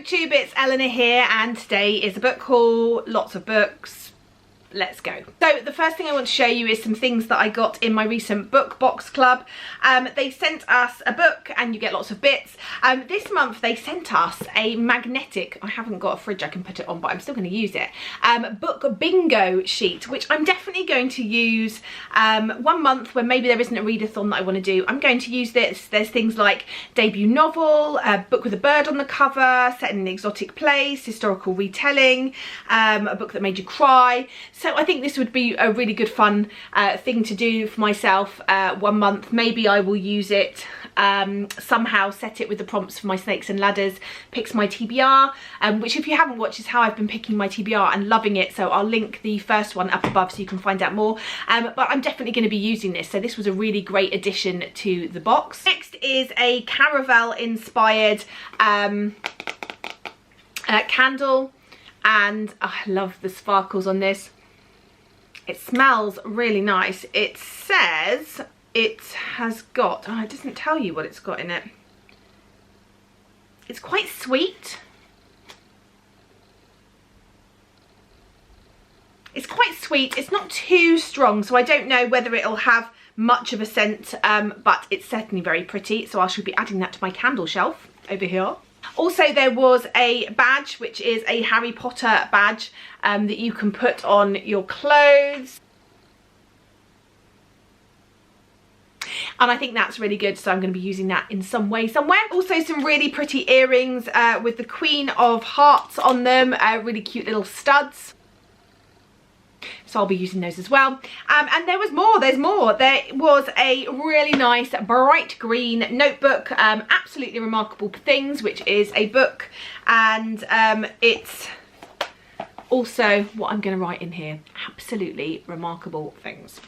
YouTube, it's Eleanor here, and today is a book haul, lots of books. Let's go. So the first thing I want to show you is some things that I got in my recent book box club. They sent us a book and you get lots of bits. This month they sent us a magnetic, I haven't got a fridge I can put it on, but I'm still going to use it, book bingo sheet, which I'm definitely going to use 1 month when maybe there isn't a readathon that I want to do. I'm going to use this. There's things like debut novel, a book with a bird on the cover, set in an exotic place, historical retelling, a book that made you cry. So I think this would be a really good fun thing to do for myself 1 month. Maybe I will use it somehow, set it with the prompts for my Snakes and Ladders Picks My TBR, which if you haven't watched is how I've been picking my TBR and loving it. So I'll link the first one up above so you can find out more. But I'm definitely going to be using this. So this was a really great addition to the box. Next is a Caravel inspired candle, and I love the sparkles on this. It smells really nice. It says it has got, oh, it doesn't tell you what it's got in it. It's quite sweet. It's quite sweet. It's not too strong, so I don't know whether it'll have much of a scent, but it's certainly very pretty. So I should be adding that to my candle shelf over here. Also, there was a badge, which is a Harry Potter badge that you can put on your clothes. And I think that's really good, so I'm going to be using that in some way somewhere. Also, some really pretty earrings with the Queen of Hearts on them, really cute little studs. So I'll be using those as well. And there was more, there's more. There was a really nice bright green notebook, Absolutely Remarkable Things, which is a book, and it's also what I'm going to write in here, Absolutely Remarkable Things.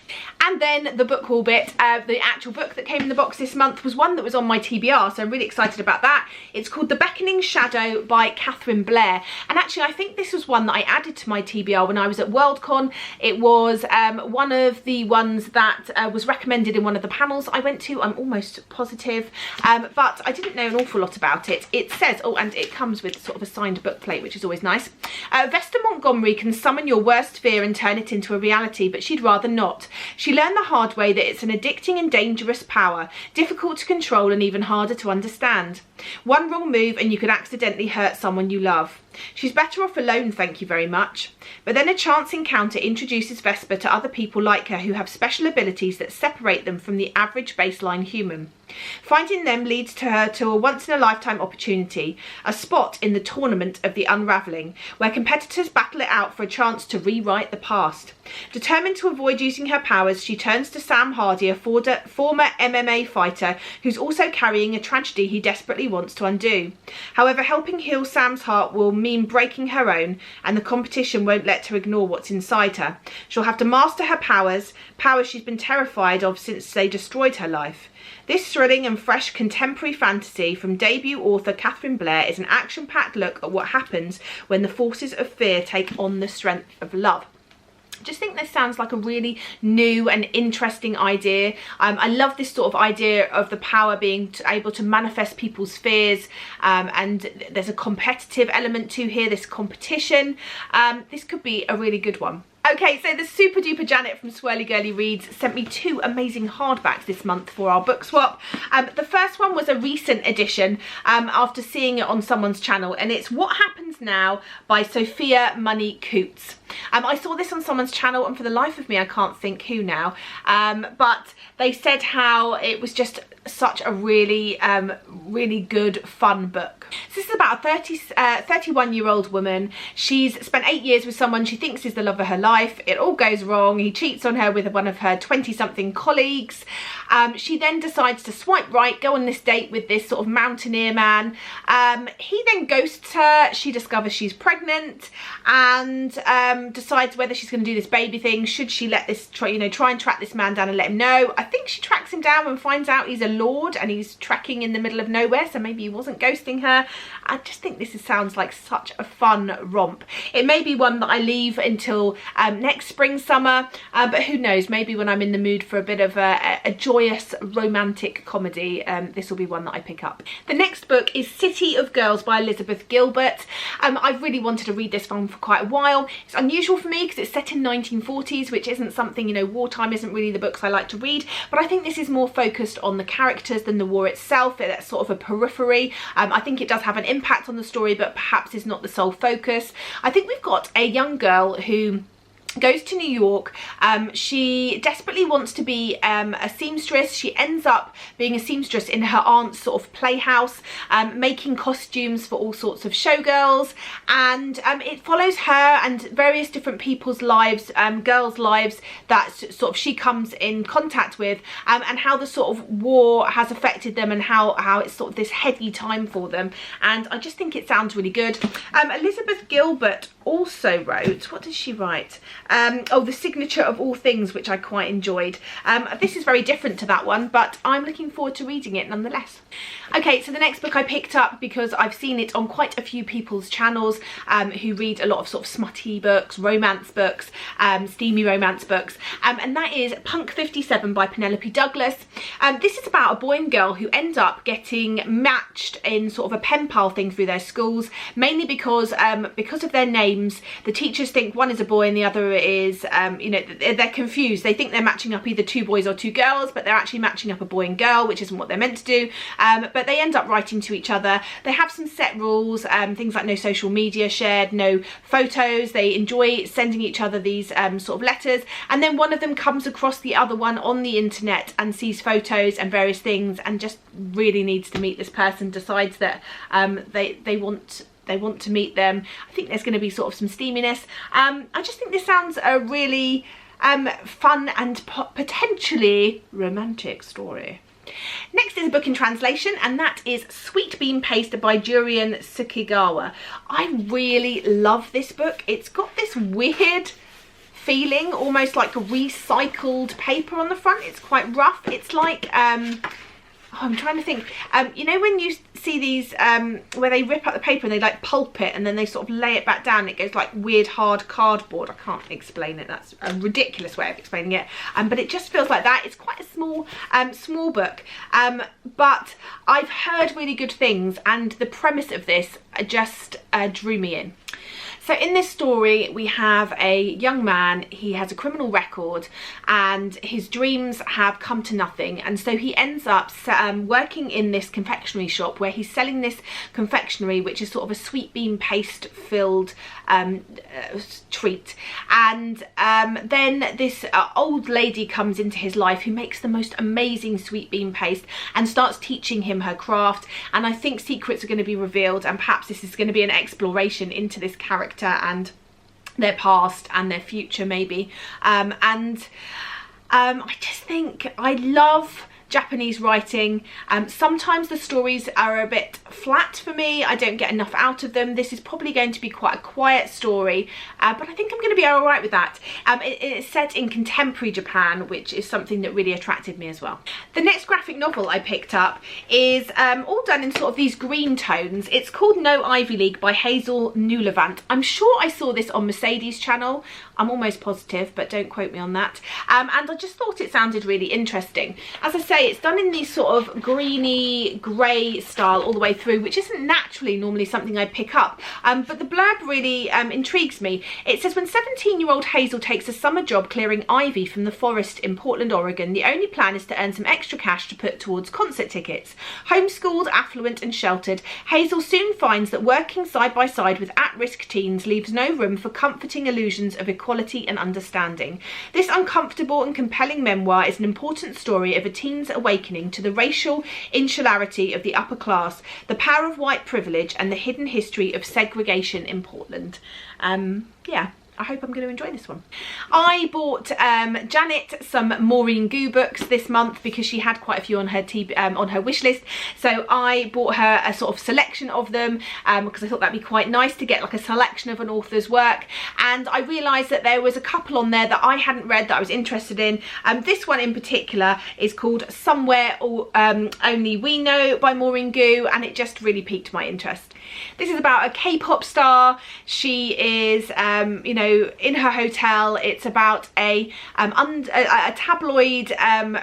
And then the book haul bit, the actual book that came in the box this month was one that was on my TBR, so I'm really excited about that. It's called The Beckoning Shadow by Catherine Blair, and actually I think this was one that I added to my TBR when I was at Worldcon. It was one of the ones that was recommended in one of the panels I went to, I'm almost positive, but I didn't know an awful lot about it. It says, oh, and it comes with sort of a signed book plate, which is always nice. Vesta Montgomery can summon your worst fear and turn it into a reality, but she'd rather not. She learned the hard way that it's an addicting and dangerous power, difficult to control and even harder to understand. One wrong move and you could accidentally hurt someone you love. She's better off alone, thank you very much. But then a chance encounter introduces Vesper to other people like her who have special abilities that separate them from the average baseline human. Finding them leads to her to a once-in-a-lifetime opportunity, a spot in the Tournament of the Unravelling, where competitors battle it out for a chance to rewrite the past. Determined to avoid using her powers, she turns to Sam Hardy, a former MMA fighter who's also carrying a tragedy he desperately wants to undo. However, helping heal Sam's heart will mean breaking her own, and the competition won't let her ignore what's inside her. She'll have to master her powers she's been terrified of since they destroyed her life. This thrilling and fresh contemporary fantasy from debut author Catherine Blair is an action-packed look at what happens when the forces of fear take on the strength of love. Just think this sounds like a really new and interesting idea. I love this sort of idea of the power being able to manifest people's fears, and there's a competitive element to here, this competition. This could be a really good one. Okay, so the super duper Janet from Swirly Girly Reads sent me 2 amazing hardbacks this month for our book swap. The first one was a recent edition after seeing it on someone's channel, and it's What Happens Now by Sophia Money Coots. I saw this on someone's channel and for the life of me I can't think who now, but they said how it was just such a really really good fun book. So this is about a 31-year-old woman. She's spent 8 years with someone she thinks is the love of her life. It all goes wrong. He cheats on her with one of her 20-something colleagues. She then decides to swipe right, go on this date with this sort of mountaineer man. He then ghosts her. She discovers she's pregnant and decides whether she's going to do this baby thing. Should she let this try and track this man down and let him know? I think she tracks tracks him down and finds out he's a lord and he's trekking in the middle of nowhere, so maybe he wasn't ghosting her. I just think this sounds like such a fun romp. It may be one that I leave until next spring, summer, but who knows, maybe when I'm in the mood for a bit of a joyous romantic comedy, this will be one that I pick up. The next book is City of Girls by Elizabeth Gilbert. I've really wanted to read this one for quite a while. It's unusual for me because it's set in 1940s, which isn't something, you know, wartime isn't really the books I like to read, but I think this is more focused on the characters than the war itself. That's sort of a periphery. I think it does have an impact on the story, but perhaps is not the sole focus. I think we've got a young girl who goes to New York. She desperately wants to be a seamstress. She ends up being a seamstress in her aunt's sort of playhouse, making costumes for all sorts of showgirls, and it follows her and various different people's lives, girls' lives that sort of she comes in contact with, and how the sort of war has affected them and how it's sort of this heady time for them. And I just think it sounds really good. Elizabeth Gilbert also wrote, what did she write? Oh, The Signature of All Things, which I quite enjoyed. This is very different to that one, but I'm looking forward to reading it nonetheless. Okay, so the next book I picked up because I've seen it on quite a few people's channels who read a lot of sort of smutty books, romance books, steamy romance books, and that is Punk 57 by Penelope Douglas. This is about a boy and girl who end up getting matched in sort of a pen pal thing through their schools, mainly because of their names. The teachers think one is a boy and the other is, you know, they're confused. They think they're matching up either two boys or two girls, but they're actually matching up a boy and girl, which isn't what they're meant to do. But they end up writing to each other. They have some set rules, things like no social media shared, no photos. They enjoy sending each other these sort of letters, and then one of them comes across the other one on the internet and sees photos and various things and just really needs to meet this person, decides that they want to meet them. I think there's going to be sort of some steaminess. I just think this sounds a really fun and potentially romantic story. Next is a book in translation, and that is Sweet Bean Paste by Jurian Sukigawa. I really love this book. It's got this weird feeling, almost like a recycled paper on the front. It's quite rough. It's like I'm trying to think, you know when you see these where they rip up the paper and they like pulp it and then they sort of lay it back down, it goes like weird hard cardboard. I can't explain it, that's a ridiculous way of explaining it, but it just feels like that. It's quite a small book, but I've heard really good things, and the premise of this just drew me in. So in this story we have a young man. He has a criminal record and his dreams have come to nothing, and so he ends up working in this confectionery shop where he's selling this confectionery, which is sort of a sweet bean paste filled treat. And then this old lady comes into his life who makes the most amazing sweet bean paste and starts teaching him her craft, and I think secrets are going to be revealed, and perhaps this is going to be an exploration into this character and their past and their future maybe. I just think I love Japanese writing. Sometimes the stories are a bit flat for me. I don't get enough out of them. This is probably going to be quite a quiet story, but I think I'm going to be all right with that. It's set in contemporary Japan, which is something that really attracted me as well. The next graphic novel I picked up is all done in sort of these green tones. It's called No Ivy League by Hazel Newlevant. I'm sure I saw this on Mercedes' channel. I'm almost positive, but don't quote me on that. And I just thought it sounded really interesting. As I say, it's done in these sort of greeny grey style all the way through, which isn't naturally normally something I pick up, but the blurb really intrigues me. It says, when 17-year-old Hazel takes a summer job clearing ivy from the forest in Portland, Oregon, the only plan is to earn some extra cash to put towards concert tickets. Homeschooled, affluent and sheltered, Hazel soon finds that working side by side with at-risk teens leaves no room for comforting illusions of equality and understanding. This uncomfortable and compelling memoir is an important story of a teen's awakening to the racial insularity of the upper class, the power of white privilege, and the hidden history of segregation in Portland. Yeah, I hope I'm going to enjoy this one. I bought Janet some Maureen Goo books this month because she had quite a few on her wish list. So I bought her a sort of selection of them because I thought that'd be quite nice to get like a selection of an author's work. And I realised that there was a couple on there that I hadn't read that I was interested in. This one in particular is called Somewhere Only We Know by Maureen Goo, and it just really piqued my interest. This is about a K-pop star. She is, you know, in her hotel. It's about a tabloid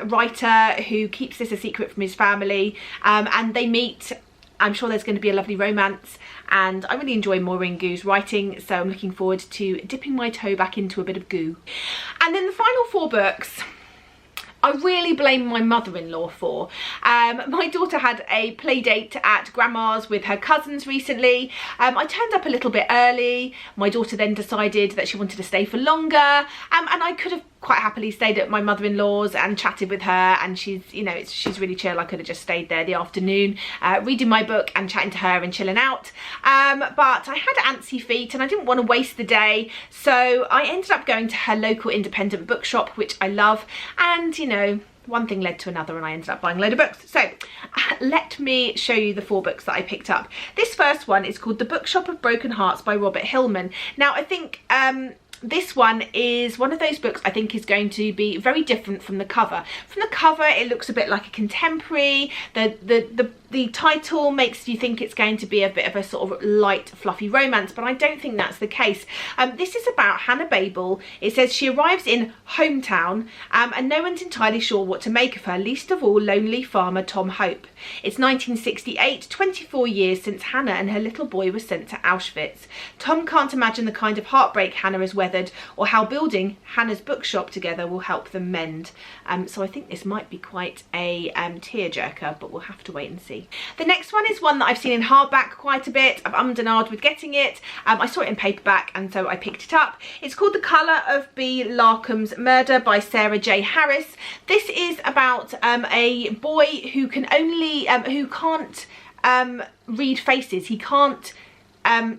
writer who keeps this a secret from his family, and they meet. I'm sure there's going to be a lovely romance, and I really enjoy Maureen Goo's writing, so I'm looking forward to dipping my toe back into a bit of goo. And then the final 4 books I really blame my mother-in-law for. My daughter had a play date at grandma's with her cousins recently. I turned up a little bit early. My daughter then decided that she wanted to stay for longer, and I could have quite happily stayed at my mother-in-law's and chatted with her, and she's, you know, she's really chill. I could have just stayed there the afternoon reading my book and chatting to her and chilling out, but I had antsy feet and I didn't want to waste the day, so I ended up going to her local independent bookshop, which I love, and you know, one thing led to another and I ended up buying a load of books. So let me show you the 4 books that I picked up. This first one is called The Bookshop of Broken Hearts by Robert Hillman. Now I think this one is one of those books I think is going to be very different from the cover. From the cover it looks a bit like a contemporary. The title makes you think it's going to be a bit of a sort of light fluffy romance, but I don't think that's the case. This is about Hannah Beale. It says she arrives in hometown and no one's entirely sure what to make of her, least of all lonely farmer Tom Hope. It's 1968, 24 years since Hannah and her little boy were sent to Auschwitz. Tom can't imagine the kind of heartbreak Hannah has weathered or how building Hannah's bookshop together will help them mend. So I think this might be quite a tearjerker, but we'll have to wait and see. The next one is one that I've seen in hardback quite a bit. I've ummed and ahed with getting it. I saw it in paperback and so I picked it up. It's called The Colour of Beale Larkham's Murder by Sarah J. Harris. This is about a boy who can only, who can't read faces. He can't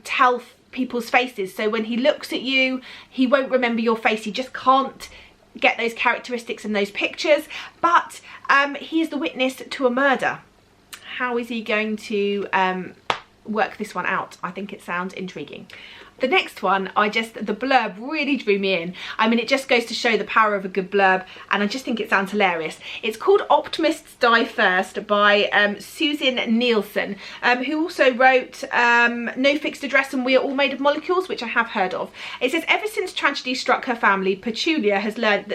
tell people's faces. So when he looks at you, he won't remember your face. He just can't get those characteristics in those pictures. But he is the witness to a murder. How is he going to work this one out? I think it sounds intriguing. The next one, the blurb really drew me in. I mean, it just goes to show the power of a good blurb, and I just think it sounds hilarious. It's called Optimists Die First by Susan Nielsen, who also wrote No Fixed Address and We Are All Made of Molecules, which I have heard of. It says, ever since tragedy struck her family, Petulia has learned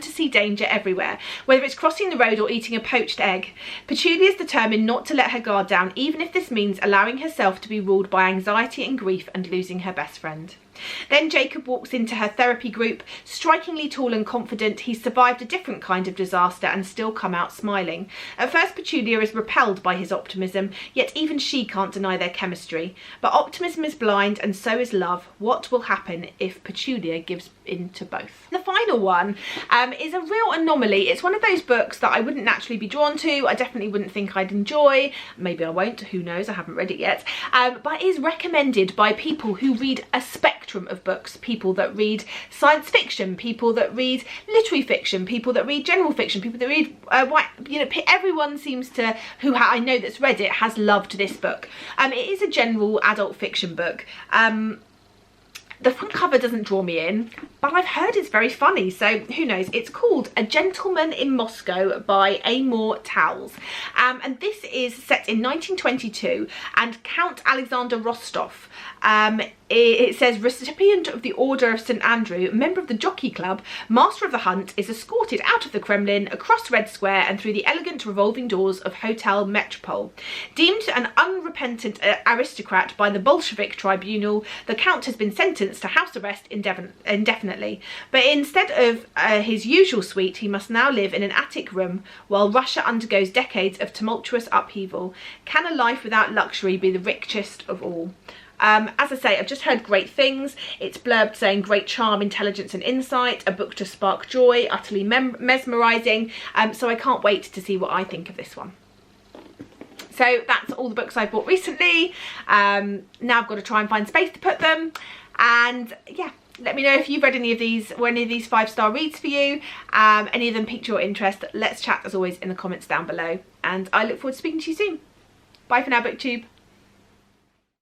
to see danger everywhere, whether it's crossing the road or eating a poached egg. Petulia is determined not to let her guard down, even if this means allowing herself to be ruled by anxiety and grief and losing her best friend. Then Jacob walks into her therapy group. Strikingly tall and confident, he's survived a different kind of disaster and still come out smiling. At first Petulia is repelled by his optimism, yet even she can't deny their chemistry. But optimism is blind and so is love. What will happen if Petulia gives in to both? The final one is a real anomaly. It's one of those books that I wouldn't naturally be drawn to. I definitely wouldn't think I'd enjoy. Maybe I won't, who knows, I haven't read it yet. But it is recommended by people who read a spectrum of books. People that read science fiction, people that read literary fiction, people that read general fiction, people that read you know, everyone seems to, who I know that's read it, has loved this book. It is a general adult fiction book. The front cover doesn't draw me in, but I've heard it's very funny, so who knows. It's called A Gentleman in Moscow by Amor Towles, and this is set in 1922, and Count Alexander Rostov, it says recipient of the Order of St. Andrew, member of the Jockey Club, master of the hunt, is escorted out of the Kremlin, across Red Square and through the elegant revolving doors of Hotel Metropole. Deemed an unrepentant aristocrat by the Bolshevik tribunal, the Count has been sentenced to house arrest indefinitely. But instead of his usual suite, he must now live in an attic room while Russia undergoes decades of tumultuous upheaval. Can a life without luxury be the richest of all? As I say, I've just heard great things. It's blurbed saying great charm, intelligence and insight, a book to spark joy, utterly mesmerising, so I can't wait to see what I think of this one. So that's all the books I've bought recently. Now I've got to try and find space to put them, And yeah, let me know if you've read any of these, or any of these 5-star reads for you. Any of them piqued your interest. Let's chat as always in the comments down below, and I look forward to speaking to you soon. Bye for now, BookTube.